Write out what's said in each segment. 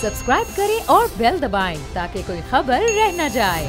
Subscribe करें और bell दबाएं ताकि कोई खबर रह न जाए।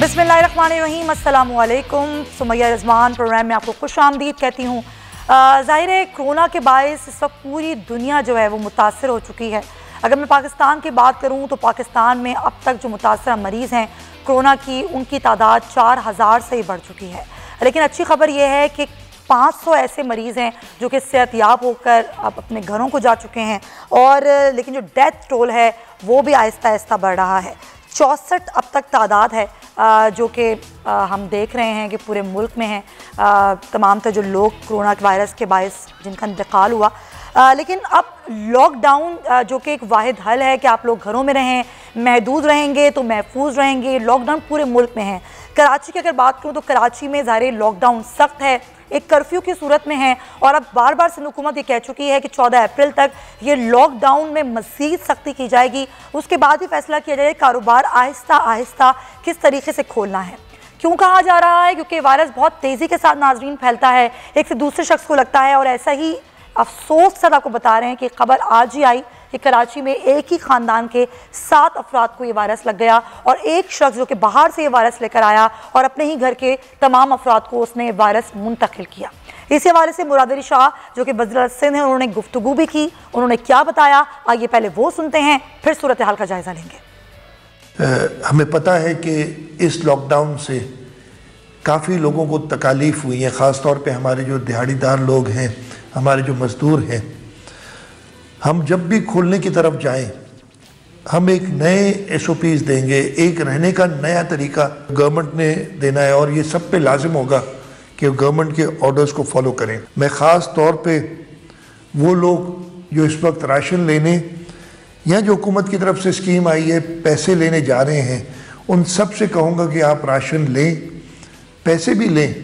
बिस्मिल्लाहिर्रहमानिर्रहीम, अस्सलामुअलैकुम। सुमैया रिजवान प्रोग्राम में आपको खुश आमदीद कहती हूँ। ज़ाहिर है कोरोना के बायस इस वक्त पूरी दुनिया जो है वो मुतासर हो चुकी है। अगर मैं पाकिस्तान की बात करूँ तो पाकिस्तान में अब तक जो मुतासर मरीज़ हैं कोरोना की, उनकी तादाद 4000 से ही बढ़ चुकी है। लेकिन अच्छी खबर यह है कि 500 ऐसे मरीज़ हैं जो कि सेहतयाब होकर अब अपने घरों को जा चुके हैं, और लेकिन जो डेथ टोल है वो भी आहिस्ता आहिस्ता बढ़ रहा है। 64 अब तक तादाद है जो कि हम देख रहे हैं कि पूरे मुल्क में हैं तमाम जो लोग कोरोना वायरस के बायस जिनका इंतकाल हुआ। लेकिन अब लॉकडाउन जो कि एक वाहिद हल है कि आप लोग घरों में रहें, महदूद रहेंगे तो महफूज रहेंगे। लॉकडाउन पूरे मुल्क में है। कराची की अगर बात करूँ तो कराची में ज़ाहिर लॉकडाउन सख्त है, एक कर्फ्यू की सूरत में है, और अब बार बार सिंध हुकूमत ये कह चुकी है कि 14 अप्रैल तक ये लॉकडाउन में मज़ीद सख्ती की जाएगी। उसके बाद ही फैसला किया जाएगा कारोबार आहिस्ता आहिस्ता किस तरीके से खोलना है। क्यों कहा जा रहा है? क्योंकि वायरस बहुत तेज़ी के साथ नाजरीन फैलता है, एक से दूसरे शख्स को लगता है। और ऐसा ही अफसोस के साथ आपको बता रहे हैं कि खबर आज ही आई कि कराची में एक ही ख़ानदान के 7 अफराद को ये वायरस लग गया, और एक शख्स जो कि बाहर से ये वायरस लेकर आया और अपने ही घर के तमाम अफराद को उसने वायरस मुंतकिल किया। इस हवाले से मुराद अली शाह जो कि वज़ीर सिंध हैं, उन्होंने गुफ्तगू भी की। उन्होंने क्या बताया, आइए पहले वो सुनते हैं, फिर सूरत हाल का जायज़ा लेंगे। हमें पता है कि इस लॉकडाउन से काफ़ी लोगों को तकालीफ हुई है, ख़ास तौर पे हमारे जो दिहाड़ीदार लोग हैं, हमारे जो मज़दूर हैं। हम जब भी खोलने की तरफ जाएं, हम एक नए SOPs देंगे, एक रहने का नया तरीका गवर्नमेंट ने देना है, और ये सब पे लाजिम होगा कि गवर्नमेंट के ऑर्डर्स को फॉलो करें। मैं ख़ास तौर पे वो लोग जो इस वक्त राशन लेने या जो हुकूमत की तरफ से स्कीम आई है पैसे लेने जा रहे हैं, उन सब से कहूँगा कि आप राशन लें, पैसे भी लें,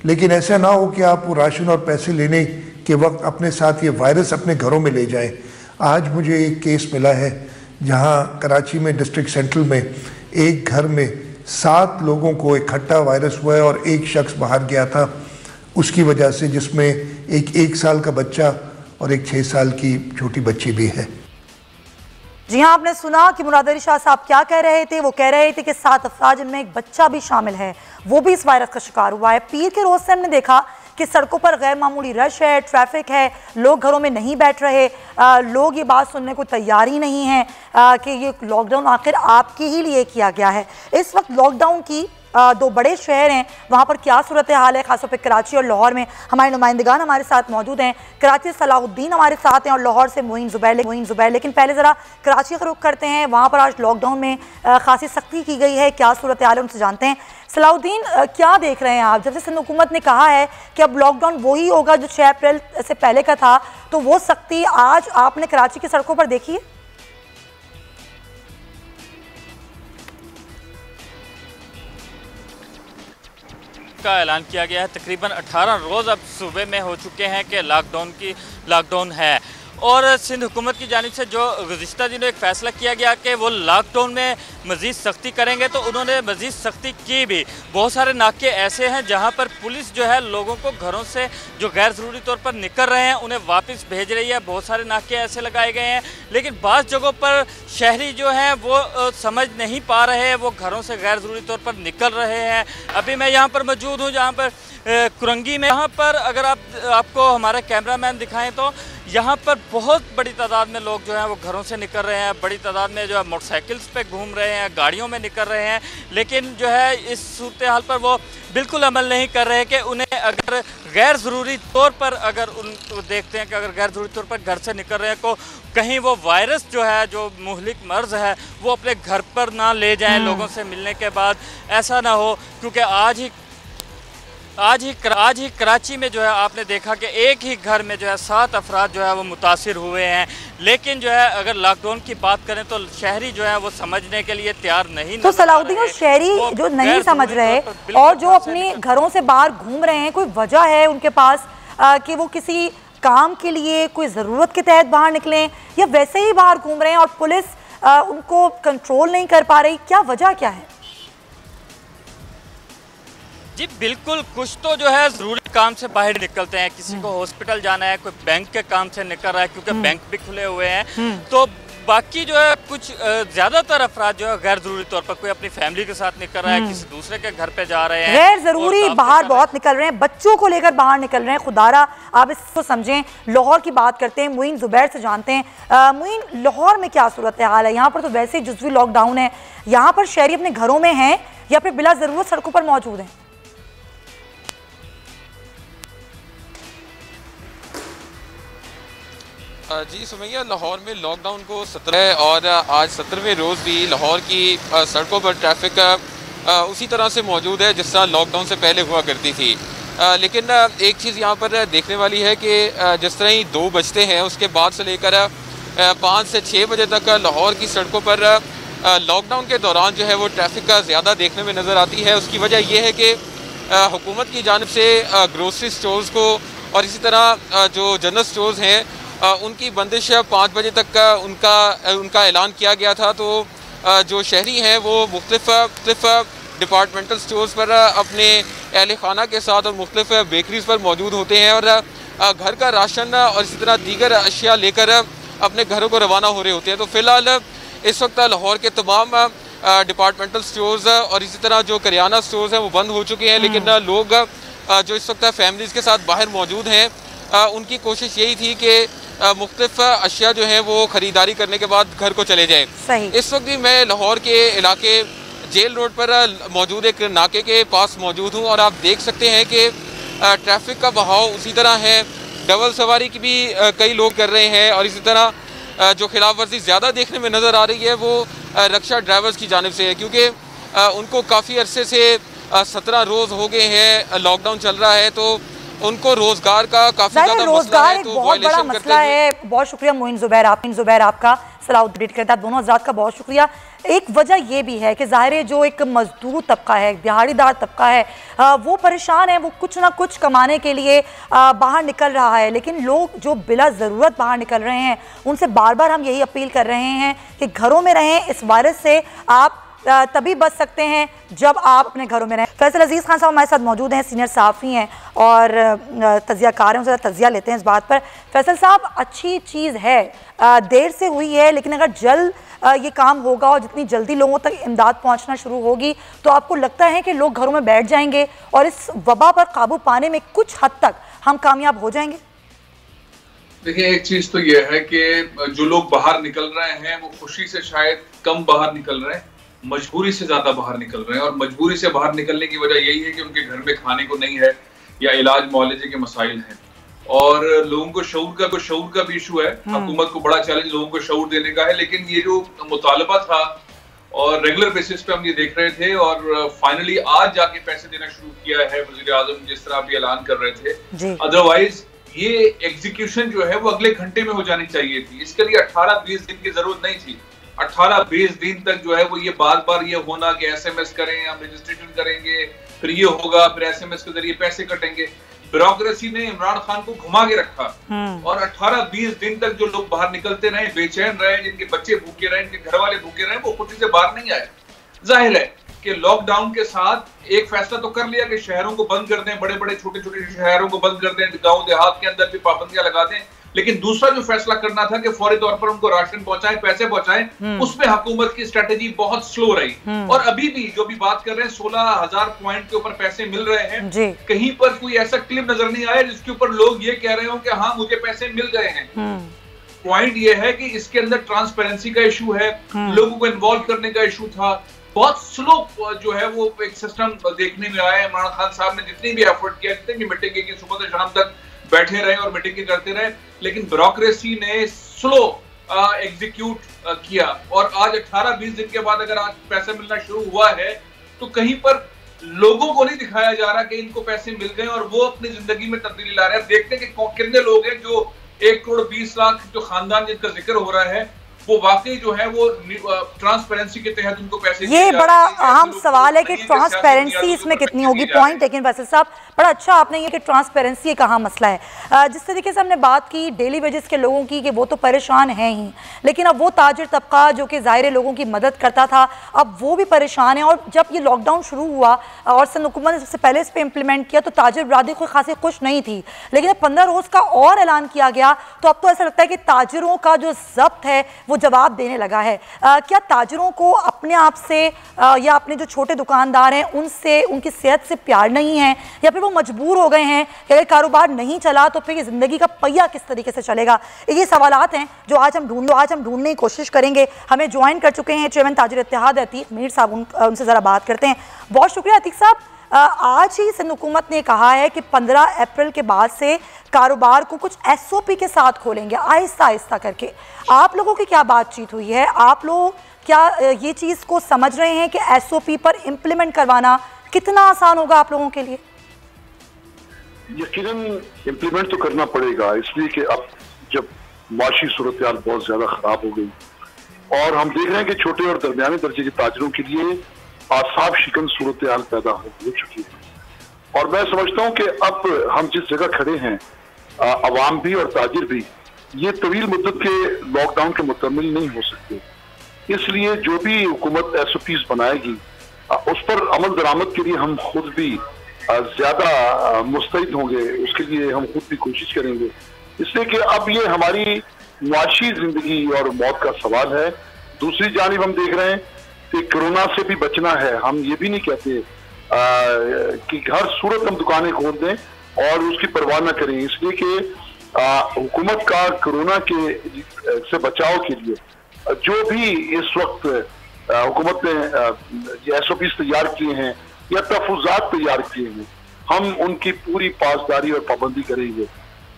लेकिन ऐसा ना हो कि आप वो राशन और पैसे लेने के वक्त अपने साथ ये वायरस अपने घरों में ले जाएं। आज मुझे एक केस मिला है जहां कराची में डिस्ट्रिक्ट सेंट्रल में एक घर में 7 लोगों को इकट्ठा वायरस हुआ है, और एक शख्स बाहर गया था उसकी वजह से, जिसमें एक 1 साल का बच्चा और एक 6 साल की छोटी बच्ची भी है। जी हाँ, आपने सुना कि मुराद अली शाह साहब क्या कह रहे थे। वो कह रहे थे कि 7 अफराद जिनमें एक बच्चा भी शामिल है, वो भी इस वायरस का शिकार हुआ है। पीर के रोज़ से हमने देखा कि सड़कों पर गैर मामूली रश है, ट्रैफिक है, लोग घरों में नहीं बैठ रहे। लोग ये बात सुनने को तैयार ही नहीं है कि ये लॉकडाउन आखिर आपके ही लिए किया गया है। इस वक्त लॉकडाउन की 2 बड़े शहर हैं, वहाँ पर क्या सूरत हाल है, खासतौर पर कराची और लाहौर में। हमारे नुमाइंदगान हमारे साथ मौजूद हैं। कराची से सलाहुद्दीन हमारे साथ हैं और लाहौर से मोइन ज़ुबैर। लेकिन पहले ज़रा कराची का रुख करते हैं। वहाँ पर आज लॉकडाउन में खासी सख्ती की गई है, क्या सूरत हाल है उनसे जानते हैं। सलाहुद्दीन, क्या देख रहे हैं आप? जब से सिंध हुकूमत ने कहा है कि अब लॉकडाउन वही होगा जो 6 अप्रैल से पहले का था, तो वो सख्ती आज आपने कराची की सड़कों पर देखी है? का ऐलान किया गया है। तकरीबन 18 रोज़ अब सूबे में हो चुके हैं कि लॉकडाउन है, और सिंध हुकूमत की जानिब से जो गुज़िश्ता दिनों एक फ़ैसला किया गया कि वो लॉकडाउन में मज़ीद सख्ती करेंगे, तो उन्होंने मज़ीद सख्ती की भी। बहुत सारे नाके ऐसे हैं जहां पर पुलिस जो है लोगों को घरों से जो गैर ज़रूरी तौर पर निकल रहे हैं उन्हें वापस भेज रही है। बहुत सारे नाके ऐसे लगाए गए हैं, लेकिन बाज़ जगहों पर शहरी जो हैं वो समझ नहीं पा रहे हैं, वो घरों से गैर ज़रूरी तौर पर निकल रहे हैं। अभी मैं यहाँ पर मौजूद हूँ जहाँ पर कुरंगी में, यहाँ पर अगर आपको हमारे कैमरामैन दिखाएं तो यहाँ पर बहुत बड़ी तादाद में लोग जो हैं वो घरों से निकल रहे हैं। बड़ी तादाद में जो है मोटरसाइकिल्स पे घूम रहे हैं, गाड़ियों में निकल रहे हैं, लेकिन जो है इस सूरत हाल पर वो बिल्कुल अमल नहीं कर रहे कि उन्हें अगर गैर ज़रूरी तौर पर अगर देखते हैं कि अगर गैर ज़रूरी तौर पर घर से निकल रहे हैं तो कहीं वो वायरस जो है, जो मुहलिक मर्ज़ है, वो अपने घर पर ना ले जाएं लोगों से मिलने के बाद। ऐसा ना हो, क्योंकि आज ही कराची में जो है आपने देखा कि एक ही घर में जो है 7 अफराद जो है वो मुतासिर हुए हैं। लेकिन जो है अगर लॉकडाउन की बात करें तो शहरी जो है वो समझने के लिए तैयार नहीं। तो सलाहुद्दीन, शहरी जो नहीं समझ रहे और जो अपने घरों से बाहर घूम रहे हैं, कोई वजह है उनके पास कि वो किसी काम के लिए कोई ज़रूरत के तहत बाहर निकलें, या वैसे ही बाहर घूम रहे हैं और पुलिस उनको कंट्रोल नहीं कर पा रही? क्या वजह क्या है? जी बिल्कुल, कुछ तो जो है ज़रूरी काम से बाहर निकलते हैं, किसी को हॉस्पिटल जाना है, कोई बैंक के काम से निकल रहा है क्योंकि बैंक भी खुले हुए हैं, तो बाकी जो है कुछ ज़्यादातर अफराद जो है गैर ज़रूरी तौर पर कोई अपनी फैमिली के साथ निकल रहा है, किसी दूसरे के घर पे जा रहे हैं, गैर ज़रूरी बाहर बहुत निकल रहे हैं, बच्चों को लेकर बाहर निकल रहे हैं। खुदारा आप इसको समझें। लाहौर की बात करते हैं, मुइन ज़ुबैर से जानते हैं। मुइन, लाहौर में क्या सूरत हाल है? यहाँ पर तो वैसे ही जुज़वी लॉकडाउन है, यहाँ पर शहरी अपने घरों में हैं या फिर बिला ज़रूरत सड़कों पर मौजूद हैं? जी सुमैया, लाहौर में लॉकडाउन को 17 और आज 17वें रोज़ भी लाहौर की सड़कों पर ट्रैफिक उसी तरह से मौजूद है जिस तरह लॉकडाउन से पहले हुआ करती थी। लेकिन एक चीज़ यहाँ पर देखने वाली है कि जिस तरह ही 2 बजते हैं उसके बाद से लेकर 5 से 6 बजे तक लाहौर की सड़कों पर लॉकडाउन के दौरान जो है वो ट्रैफिक ज़्यादा देखने में नज़र आती है। उसकी वजह यह है कि हुकूमत की जानिब से ग्रोसरी स्टोर्स को और इसी तरह जो जनरल स्टोर्स हैं उनकी बंदिश 5 बजे तक का उनका ऐलान किया गया था। तो जो शहरी हैं वो मुख्तलिफ डिपार्टमेंटल स्टोर्स पर अपने अहल खाना के साथ और मुख्तलिफ बेकरीज पर मौजूद होते हैं और घर का राशन और इसी तरह दीगर अशिया लेकर अपने घरों को रवाना हो रहे होते हैं। तो फ़िलहाल इस वक्त लाहौर के तमाम डिपार्टमेंटल स्टोर्स और इसी तरह जो करियाना स्टोर्स हैं वो बंद हो चुके हैं, लेकिन लोग जो इस वक्त फैमिलीज़ के साथ बाहर मौजूद हैं उनकी कोशिश यही थी कि मुख्तलिफ अशिया जो हैं वो ख़रीदारी करने के बाद घर को चले जाएं। इस वक्त भी मैं लाहौर के इलाके जेल रोड पर मौजूद एक नाके के पास मौजूद हूँ और आप देख सकते हैं कि ट्रैफिक का बहाव उसी तरह है। डबल सवारी की भी कई लोग कर रहे हैं और इसी तरह जो खिलाफ वर्जी ज़्यादा देखने में नज़र आ रही है वो रिक्शा ड्राइवर्स की जानिब से है, क्योंकि उनको काफ़ी अरसे से 17 रोज़ हो गए हैं लॉकडाउन चल रहा है, तो उनको रोजगार का काफी ज्यादा रोजगार एक बहुत बड़ा मसला है। बहुत शुक्रिया मुइन ज़ुबैर, आपका सलाह अपडेट करता है। दोनों हज़रात का बहुत शुक्रिया। एक वजह यह भी है कि ज़ाहिर है जो एक मजदूर तबका है, दिहाड़ीदार तबका है, वो परेशान है, वो कुछ ना कुछ कमाने के लिए बाहर निकल रहा है, लेकिन लोग जो बिला ज़रूरत बाहर निकल रहे हैं उनसे बार बार हम यही अपील कर रहे हैं कि घरों में रहें। इस वायरस से आप तभी बच सकते हैं जब आप अपने घरों में रहें। फैसल अजीज़ खान साहब हमारे साथ मौजूद हैं, सीनियर सहाफ़ी हैं और तजियाकार हैं, उनसे तजिया लेते हैं इस बात पर। फैसल साहब, अच्छी चीज़ है, देर से हुई है, लेकिन अगर जल्द ये काम होगा और जितनी जल्दी लोगों तक इमदाद पहुंचना शुरू होगी तो आपको लगता है कि लोग घरों में बैठ जाएंगे और इस वबा पर काबू पाने में कुछ हद तक हम कामयाब हो जाएंगे? देखिए, एक चीज़ तो यह है कि जो लोग बाहर निकल रहे हैं वो खुशी से शायद कम बाहर निकल रहे हैं, मजबूरी से ज्यादा बाहर निकल रहे हैं। और मजबूरी से बाहर निकलने की वजह यही है कि उनके घर में खाने को नहीं है या इलाज मुआलजे के मसाइल हैं और लोगों को शऊर का भी इशू है। हुकूमत को बड़ा चैलेंज लोगों को शऊर देने का है, लेकिन ये जो मुतालबा था और रेगुलर बेसिस पे हम ये देख रहे थे और फाइनली आज जाके पैसे देना शुरू किया है वज़ीर आज़म, जिस तरह भी ऐलान कर रहे थे। अदरवाइज ये एग्जीक्यूशन जो है वो अगले घंटे में हो जानी चाहिए थी। इसके लिए 18-20 दिन की जरूरत नहीं थी। 18-20 दिन तक जो है वो ये बार ये होना कि SMS करें, हम रजिस्ट्रेशन करेंगे, फिर ये होगा, फिर SMS के जरिए पैसे कटेंगे। ब्यूरोक्रेसी ने इमरान खान को घुमा के रखा और 18-20 दिन तक जो लोग बाहर निकलते रहे, बेचैन रहे, जिनके बच्चे भूखे रहे, जिनके घर वाले भूखे रहे, वो खुशी से बाहर नहीं आए। जाहिर है कि लॉकडाउन के साथ एक फैसला तो कर लिया कि शहरों को बंद कर दें, बड़े छोटे शहरों को बंद कर दें, गाँव देहात के अंदर भी पाबंदियां लगा दें, लेकिन दूसरा जो फैसला करना था कि फौरी तौर पर उनको राशन पहुंचाएं, पैसे पहुंचाएं, उसमें हुकूमत की स्ट्रेटेजी बहुत स्लो रही। और अभी भी जो भी बात कर रहे हैं 16,000 पॉइंट के ऊपर पैसे मिल रहे हैं, कहीं पर कोई ऐसा क्लिप नजर नहीं आया जिसके ऊपर लोग ये कह रहे हो कि हाँ मुझे पैसे मिल गए हैं। पॉइंट ये है कि इसके अंदर ट्रांसपेरेंसी का इशू है, लोगों को इन्वॉल्व करने का इशू था। बहुत स्लो जो है वो एक सिस्टम देखने में आया। इमरान खान साहब ने जितनी भी एफर्ट किया, जितनी भी मीटिंग की, सुबह से शाम तक बैठे रहे और मीटिंग करते रहे, लेकिन ब्यूरोक्रेसी ने स्लो एग्जीक्यूट किया। और आज 18-20 दिन के बाद अगर आज पैसा मिलना शुरू हुआ है तो कहीं पर लोगों को नहीं दिखाया जा रहा कि इनको पैसे मिल गए और वो अपनी जिंदगी में तब्दीली ला रहे हैं। देखते हैं कि कितने लोग हैं जो 1 करोड़ 20 लाख जो खानदान जिनका जिक्र हो रहा है वो वाकई जो है वो ट्रांसपेरेंसी के तहत उनको पैसे ये बड़ा अहम सवाल है कि ट्रांसपेरेंसी इसमें कितनी होगी। पॉइंट लेकिन वैसे साहब बड़ा अच्छा आपने ये कि ट्रांसपेरेंसी एक अहम मसला है। जिस तरीके से हमने बात की डेली वेजेस के लोगों की कि वो तो परेशान हैं ही, लेकिन अब वो ताजिर तबका जो कि ज़ाहिर लोगों की मदद करता था अब वो भी परेशान है। और जब ये लॉकडाउन शुरू हुआ और सिंध हुकूमत ने सबसे पहले इस पर इम्प्लीमेंट किया तो ताजिर बरादरी कोई खासी खुश नहीं थी, लेकिन 15 रोज़ का और ऐलान किया गया तो अब तो ऐसा लगता है कि ताजिरों का जो जब्त है वो जवाब देने लगा है। क्या ताजिरों को अपने आप से या अपने जो छोटे दुकानदार हैं उनसे उनकी सेहत से प्यार नहीं है, या फिर वो मजबूर हो गए हैं कि अगर कारोबार नहीं चला तो फिर ये ज़िंदगी का पहिया किस तरीके से चलेगा? ये सवालात हैं जो आज हम ढूंढने की कोशिश करेंगे। हमें ज्वाइन कर चुके हैं चेयरमैन ताजिर इत्तेहाद अतीक मीर साहब, उनसे ज़रा बात करते हैं। बहुत शुक्रिया अतीक साहब। आज ही सिंध हुकूमत ने कहा है कि 15 अप्रैल के बाद से कारोबार को कुछ SOP के साथ खोलेंगे आहिस्ता आहिस्ता करके। आप लोगों की क्या बातचीत हुई है? आप लोग क्या ये चीज़ को समझ रहे हैं कि SOP पर इम्प्लीमेंट करवाना कितना आसान होगा आप लोगों के लिए? यकीनन इम्प्लीमेंट तो करना पड़ेगा, इसलिए कि अब जब माशी सूरत हाल बहुत ज्यादा खराब हो गई और हम देख रहे हैं कि छोटे और दरमियाने दर्जे के ताजिरों के लिए आसाब शिकन सूरत हाल पैदा हो चुकी है। और मैं समझता हूं कि अब हम जिस जगह खड़े हैं अवाम भी और ताजिर भी ये तवील मुद्दत के लॉकडाउन के मुतमिल नहीं हो सकते। इसलिए जो भी हुकूमत SOPs बनाएगी उस पर अमल दरामद के लिए हम खुद भी ज्यादा मुस्तैद होंगे, उसके लिए हम खुद भी कोशिश करेंगे। इसलिए कि अब ये हमारी मुआशी जिंदगी और मौत का सवाल है। दूसरी जानिब हम देख रहे हैं कि कोरोना से भी बचना है। हम ये भी नहीं कहते कि हर सूरत हम दुकानें खोल दें और उसकी परवाह न करें, इसलिए कि हुकूमत का कोरोना के से बचाव के लिए जो भी इस वक्त हुकूमत ने SOPs तैयार किए हैं या तहफुजात तैयार किए हैं, हम उनकी पूरी पासदारी और पाबंदी करेंगे।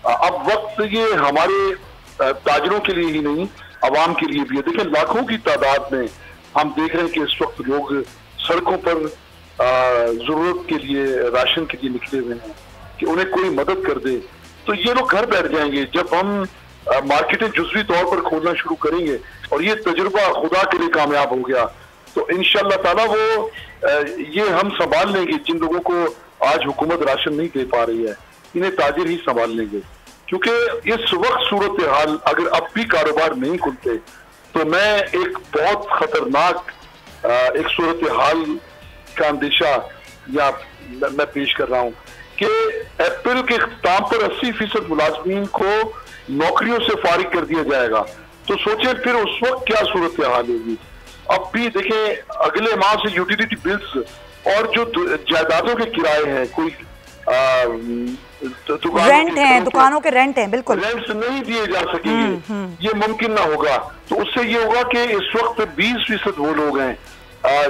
अब वक्त ये हमारे ताजिरों के लिए ही नहीं अवाम के लिए भी है। देखिए लाखों की तादाद में हम देख रहे हैं कि इस वक्त लोग सड़कों पर जरूरत के लिए राशन के लिए निकले हुए हैं कि उन्हें कोई मदद कर दे, तो ये लोग घर बैठ जाएंगे। जब हम मार्केटें जुज़वी तौर पर खोलना शुरू करेंगे और ये तजुर्बा खुदा के लिए कामयाब हो गया तो इंशाअल्लाह ताला वो ये हम संभाल लेंगे। जिन लोगों को आज हुकूमत राशन नहीं दे पा रही है इन्हें ताजिर ही संभाल लेंगे, क्योंकि इस वक्त सूरत हाल अगर अब भी कारोबार नहीं खुलते तो मैं एक बहुत खतरनाक एक सूरत हाल का अंदेशा या मैं पेश कर रहा हूँ कि अप्रैल के इख्तिताम पर 80% मुलाजमीन को नौकरियों से फारिग कर दिया जाएगा। तो सोचें फिर उस वक्त क्या सूरत हाल होगी। अब भी देखें अगले माह से यूटिलिटी बिल्स और जो जायदादों के किराए हैं, कोई रेंट है, दुकानों के रेंट हैं, बिल्कुल रेंट्स नहीं दिए जा सकेंगे, ये मुमकिन ना होगा। तो उससे ये होगा कि इस वक्त 20% वो लोग हैं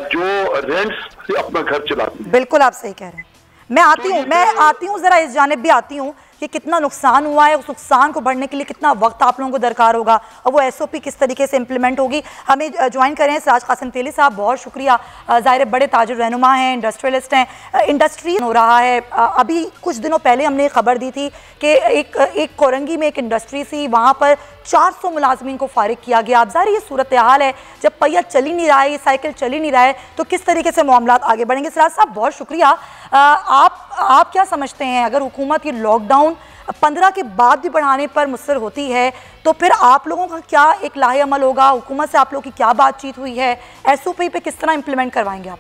जो रेंट्स से अपना घर चलाते हैं। बिल्कुल आप सही कह रहे हैं। मैं आती हूँ जरा इस जानिब भी आती हूँ कि कितना नुकसान हुआ है, उस नुकसान को बढ़ने के लिए कितना वक्त आप लोगों को दरकार होगा और वो SOP किस तरीके से इम्प्लीमेंट होगी। हमें ज्वाइन कर रहे हैं सिराज कासिम तेली साहब, बहुत शुक्रिया। ज़ाहिर बड़े ताजिर रहनुमा हैं, इंडस्ट्रियलिस्ट हैं। इंडस्ट्री हो रहा है, अभी कुछ दिनों पहले हमने खबर दी थी कि एक कोरंगी में एक इंडस्ट्री थी, वहाँ पर 400 मुलाजमीन को फारिग किया गया। अब ज़ाहिर ये सूरत हाल है, जब पहिया चल ही नहीं रहा है, ये साइकिल चल ही नहीं रहा है, तो किस तरीके से मामलात आगे बढ़ेंगे। सिराज साहब बहुत शुक्रिया। आप क्या समझते हैं अगर हुकूमत ये लॉकडाउन 15 के बाद भी बढ़ाने पर मुसर होती है तो फिर आप लोगों का क्या एक लाहे अमल होगा? हुकूमत से आप लोगों की क्या बातचीत हुई है? SOP पे किस तरह इम्प्लीमेंट करवाएंगे आप?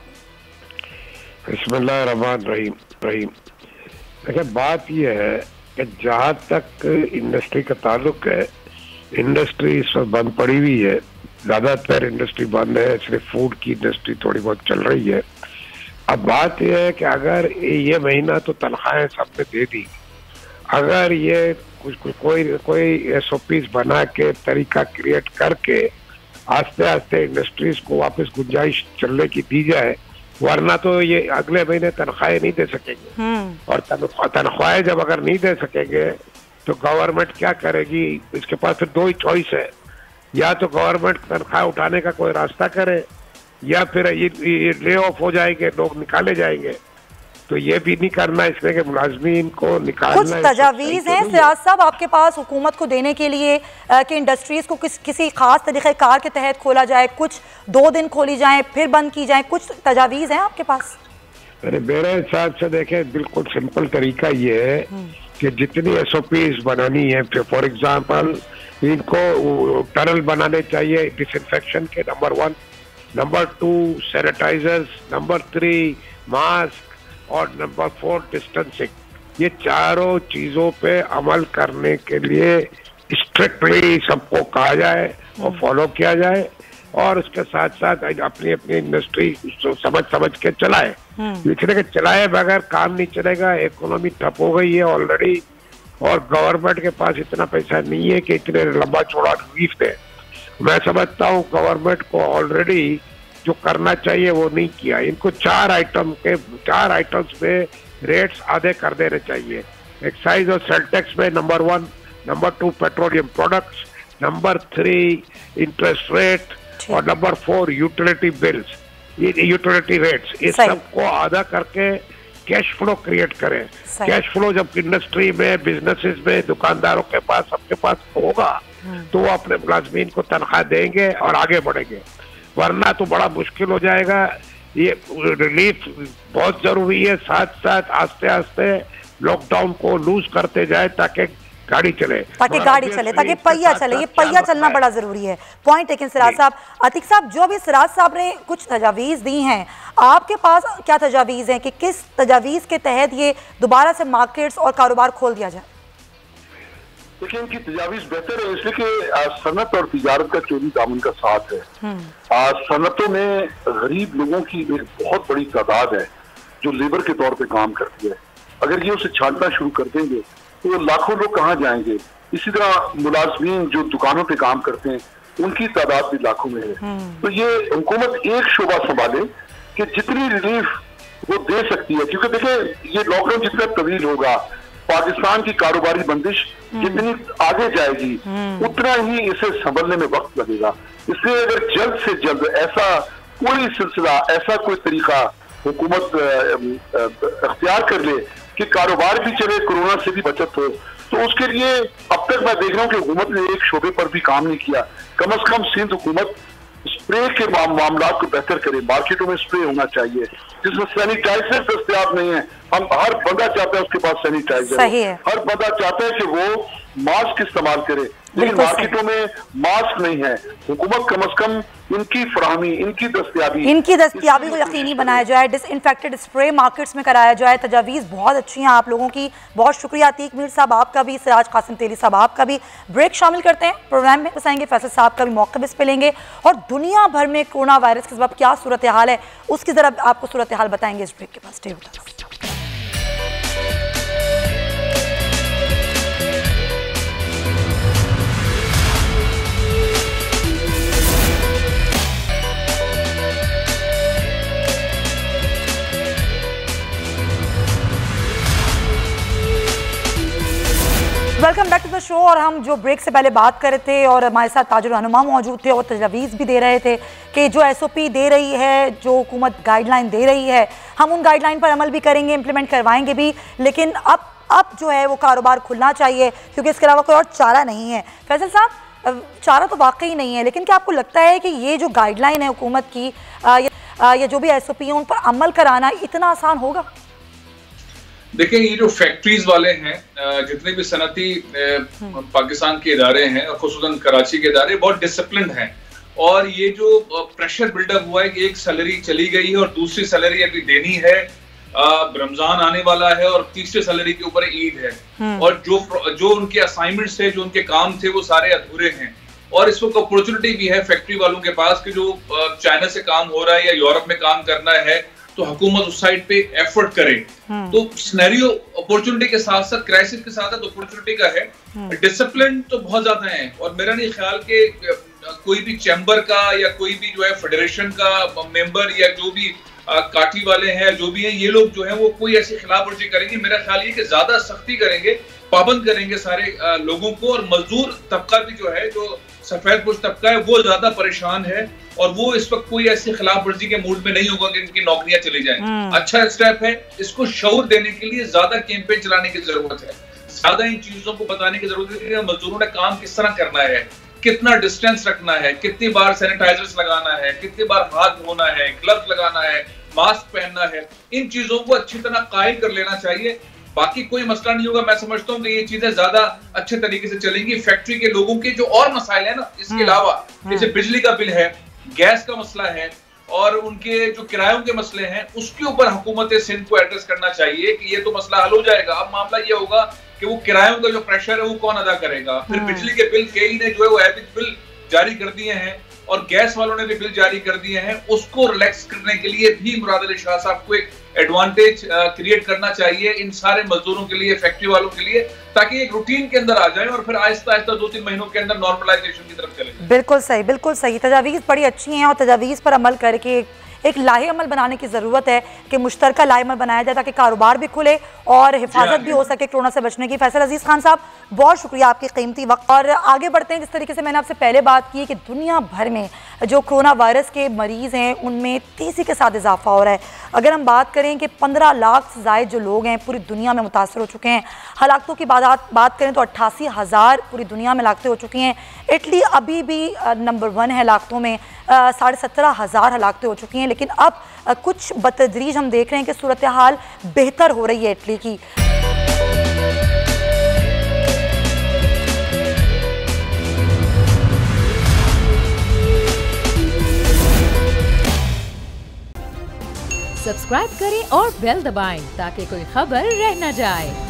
बिस्मिल्लाहिर्रहमानिर्रहीम। देखिए बात यह है कि जहाँ तक इंडस्ट्री का ताल्लुक है, इंडस्ट्री इस वक्त बंद पड़ी हुई है, ज़्यादातर इंडस्ट्री बंद है, सिर्फ फूड की इंडस्ट्री थोड़ी बहुत चल रही है। अब बात यह है कि अगर ये महीना तो तनख्वाहें सबने दे दी, अगर ये कोई SOPs बना के तरीका क्रिएट करके आस्ते आस्ते इंडस्ट्रीज को वापस गुंजाइश चलने की दी जाए, वरना तो ये अगले महीने तनख्वाहें नहीं दे सकेंगे। और तनख्वाहें जब अगर नहीं दे सकेंगे तो गवर्नमेंट क्या करेगी? इसके पास फिर दो ही चॉइस है, या तो गवर्नमेंट तनख्वाह उठाने का कोई रास्ता करे या फिर ये ले ऑफ हो जाएंगे, लोग निकाले जाएंगे। तो ये भी नहीं करना, इसलिए कि मुलाजमीन को निकालना। कुछ तजावीज़ हैं सिराज साहब आपके पास हुकूमत को देने के लिए कि इंडस्ट्रीज़ को किसी खास तरीक़ेकार के तहत खोला जाए, कुछ 2 दिन खोली जाए फिर बंद की जाए, कुछ तजावीज़ हैं आपके पास? अरे मेरे हिसाब से देखें, बिल्कुल सिंपल तरीका ये है कि जितनी SOPs बनानी है, फॉर एग्जांपल इनको टनल बनाने चाहिए डिसइंफेक्शन के, number 1, number 2 sanitizers, number 3 mask और नंबर 4 डिस्टेंसिंग। ये चारों चीजों पे अमल करने के लिए स्ट्रिक्टली सबको कहा जाए और फॉलो किया जाए, और उसके साथ साथ अपनी अपनी इंडस्ट्री समझ के चलाए। इसलिए कि चलाए बगैर काम नहीं चलेगा। इकोनॉमी ठप हो गई है ऑलरेडी, और गवर्नमेंट के पास इतना पैसा नहीं है कि इतने लंबा चौड़ा रिलीफ दे। मैं समझता हूँ गवर्नमेंट को ऑलरेडी जो करना चाहिए वो नहीं किया। इनको 4 आइटम्स में रेट्स आधे कर देने चाहिए। एक्साइज और सेल टैक्स में number 1, number 2 petroleum products, number 3 interest rate, और number 4 utility bills, utility rates. इस सबको आधा करके कैश फ्लो क्रिएट करें। कैश फ्लो जब इंडस्ट्री में, बिजनेसेस में, दुकानदारों के पास, सबके पास होगा तो वो अपने मुलाजमीन को तनख्वाह देंगे और आगे बढ़ेंगे, वरना तो बड़ा मुश्किल हो जाएगा। ये रिलीफ बहुत जरूरी है, साथ साथ आस्ते आस्ते लॉकडाउन को लूज करते जाए ताकि गाड़ी चले, ताकि पहिया चले। ये पहिया चलना बड़ा जरूरी है। पॉइंट लेकिन सिराज साहब, अतीक साहब, जो अभी सिराज साहब ने कुछ तजावीज़ दी हैं, आपके पास क्या तजावीज़ हैं कि किस तजावीज़ के तहत ये दोबारा से मार्केट्स और कारोबार खोल दिया जाए? देखिए, इनकी तजावीज़ बेहतर है इसलिए कि सनत और तिजारत का चोरी दामन का साथ है। सनतों में गरीब लोगों की एक बहुत बड़ी तादाद है जो लेबर के तौर पे काम करती है। अगर ये उसे छांटना शुरू कर देंगे तो लाखों लोग कहाँ जाएंगे। इसी तरह मुलाजमीन जो दुकानों पे काम करते हैं उनकी तादाद भी लाखों में है। तो ये हुकूमत एक शोबा संभाले कि जितनी रिलीफ वो दे सकती है, क्योंकि देखिए ये लॉकडाउन जितना तवील होगा, पाकिस्तान की कारोबारी बंदिश जितनी आगे जाएगी उतना ही इसे संभलने में वक्त लगेगा। इसलिए अगर जल्द से जल्द ऐसा कोई सिलसिला, ऐसा कोई तरीका हुकूमत अख्तियार कर ले कि कारोबार भी चले, कोरोना से भी बचत हो, तो उसके लिए अब तक मैं देख रहा हूँ कि हुकूमत ने एक शोबे पर भी काम नहीं किया। कम से कम सिंध हुकूमत स्प्रे के मामला को बेहतर करे। मार्केटों में स्प्रे होना चाहिए जिसमें सैनिटाइजर दस्तयाब नहीं है। हम हर बंदा चाहता है उसके पास सैनिटाइजर, हर बंदा चाहता है कि वो मास्क इस्तेमाल करे, लेकिन मार्केटों में मास्क नहीं है। हुकूमत कम से कम इनकी फराहमी, इनकी दस्तयाबी को यकीनी बनाया जाए। डिसइंफेक्टेड स्प्रे मार्केट्स में कराया जाए। तजावीज़ बहुत अच्छी हैं आप लोगों की, बहुत शुक्रिया अतीक मीर साहब आपका भी, सिराज कासिम तेली साहब आपका भी। ब्रेक शामिल करते हैं प्रोग्राम में, बताएंगे फैसल साहब का भी मौका इस पे लेंगे, और दुनिया भर में कोरोना वायरस के सबब क्या सूरत हाल है उसकी ज़रा आपको सूरत हाल बताएंगे इस ब्रेक के पास। Stay with us. Welcome back to the show. और हम जो ब्रेक से पहले बात कर रहे थे और हमारे साथ ताजुर रहनुमा मौजूद थे और तजवीज़ भी दे रहे थे कि जो SOP दे रही है, जो हुकूमत गाइडलाइन दे रही है, हम उन गाइडलाइन पर अमल भी करेंगे, इम्प्लीमेंट करवाएंगे भी, लेकिन अब जो है वो कारोबार खुलना चाहिए क्योंकि इसके अलावा कोई और चारा नहीं है। फैसल साहब, चारा तो वाकई नहीं है, लेकिन क्या आपको लगता है कि ये जो गाइडलाइन है हुकूमत की, ये जो भी SOP है उन पर अमल कराना इतना आसान होगा? देखिए, ये जो फैक्ट्रीज वाले हैं, जितने भी सनती पाकिस्तान के इदारे हैं और खुसूसन कराची के इदारे बहुत डिसिप्लिन हैं, और ये जो प्रेशर बिल्डअप हुआ है कि एक सैलरी चली गई है और दूसरी सैलरी अभी देनी है, रमजान आने वाला है और तीसरे सैलरी के ऊपर ईद है, और जो उनके असाइनमेंट्स थे, जो उनके काम थे, वो सारे अधूरे हैं। और इस वक्त अपॉर्चुनिटी भी है फैक्ट्री वालों के पास कि जो चाइना से काम हो रहा है या यूरोप में काम करना है तो हुकूमत उस साइड पे एफर्ट करे। तो सिनेरियो अपॉर्चुनिटी के साथ साथ, क्राइसिस के साथ साथ अपॉर्चुनिटी का है। डिसिप्लिन तो बहुत ज्यादा है, और मेरा नहीं ख्याल कि कोई भी चैम्बर का या कोई भी जो है फेडरेशन का मेंबर या जो भी काठी वाले हैं, जो भी हैं, ये लोग जो है वो कोई ऐसी खिलाफ वर्जी करेंगे, मेरा ख्याल ये कि ज्यादा सख्ती करेंगे, पाबंद करेंगे सारे लोगों को, और मजदूर तबका भी जो है, जो सफेद पोश तबका है वो ज्यादा परेशान है और वो इस वक्त कोई ऐसी खिलाफ वर्जी के मूड में नहीं होगा कि इनकी नौकरियां चली जाएं। अच्छा स्टेप है, इसको शऊर देने के लिए ज्यादा कैंपेन चलाने की जरूरत है, ज्यादा इन चीजों को बताने की जरूरत है कि मजदूरों ने काम किस तरह करना है, कितना डिस्टेंस रखना है, कितनी बार सैनिटाइजर्स लगाना है, कितनी बार हाथ धोना है, ग्लव्स लगाना है, मास्क पहनना है। इन चीजों को अच्छी तरह कायम कर लेना चाहिए। बाकी कोई मसला नहीं होगा। मैं समझता हूँ कि ये चीजें ज्यादा अच्छे तरीके से चलेंगी। फैक्ट्री के लोगों के जो और मसाइल है ना, इसके अलावा जैसे बिजली का बिल है, गैस का मसला है और उनके जो किरायों के मसले हैं, उसके ऊपर हुकूमत सिंध को एड्रेस करना चाहिए कि ये तो मसला हल हो जाएगा। अब मामला ये होगा कि वो किरायों का जो प्रेशर है वो कौन अदा करेगा। फिर बिजली के बिल कई ने जो है वो एवरेज बिल जारी कर दिए हैं और गैस वालों ने भी बिल जारी कर दिए हैं। उसको रिलैक्स करने के लिए भी मुराद अली शाह साहब को एक एडवांटेज क्रिएट करना चाहिए इन सारे मजदूरों के लिए, फैक्ट्री वालों के लिए, ताकि एक रूटीन के अंदर आ जाए और फिर आहिस्ता आहिस्ता 2-3 महीनों के अंदर नॉर्मलाइजेशन की तरफ चले। बिल्कुल सही, बिल्कुल सही। तजावीज़ बड़ी अच्छी हैं और तजावीज़ पर अमल करके एक लाहे अमल बनाने की ज़रूरत है कि मुश्तरका लाहे अमल बनाया जाए ताकि कारोबार भी खुले और हिफाजत भी हो सके कोरोना से बचने की। फैसल अजीज़ खान साहब, बहुत शुक्रिया आपकी कीमती वक्त। और आगे बढ़ते हैं, जिस तरीके से मैंने आपसे पहले बात की कि दुनिया भर में जो कोरोना वायरस के मरीज़ हैं उनमें तेज़ी के साथ इजाफा हो रहा है। अगर हम बात करें कि 15 लाख से ज़ायद जो लोग हैं पूरी दुनिया में मुतासर हो चुके हैं। हलाकतों की बात करें तो 88,000 पूरी दुनिया में हलाकतें हो चुकी हैं। इटली अभी भी नंबर 1 है हलाकतों में, 17,500 हलाकतें हो चुकी हैं। लेकिन अब कुछ बतदरीज हम देख रहे हैं कि सूरत हाल बेहतर हो रही है इटली की। सब्सक्राइब करें और बेल दबाएं ताकि कोई खबर रह न जाए।